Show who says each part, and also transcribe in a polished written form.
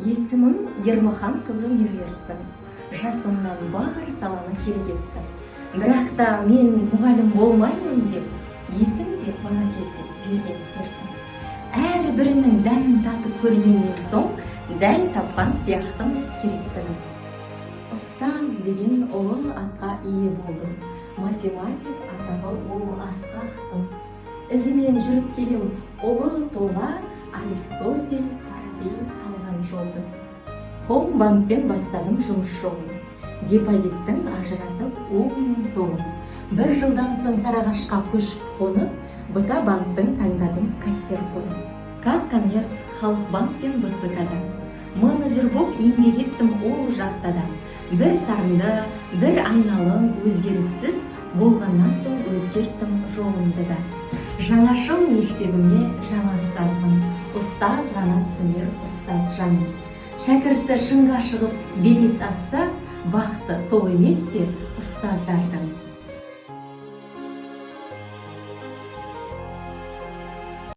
Speaker 1: Есімім Ермахан қызы Меруерттің. Жасымнан бар саланы керек еттім. Бірақ та мен мұғалім болмаймын деп, есім де бала кезде берген сертім. Әр бірінің дәмін татып көргеннен соң, дәл тапқан сияқтым керектігін. Ұстаз деген ұлы атқа ие болдым. Математик атағы ол асқақтым. Ізімен жүріп келем ұлы тұлға Аристотель, Фараби салған жолды. Хоумбанктен бастадым жұмыс жолын. Депозиттің ажыратып оң мен солын. Бір жылдан соң Сарыағашқа көшіп қонып, БК банктың таңдадым кассир болдым. Казкоммерц, Халықбанк пен БЦК-да. Менеджер боп еңбек еттім ол жақта да. Бір сарынды, бір айналым өзгеріссіз болғаннан соң өзгерттім жолымды да. Жаңашыл мектебіме жаңа ұстазбын. Ұстаз ғана түсінер ұстаз жаным. Шәкіртті шыңға шығып белес асса, бақты сол емес пе ұстаздардың?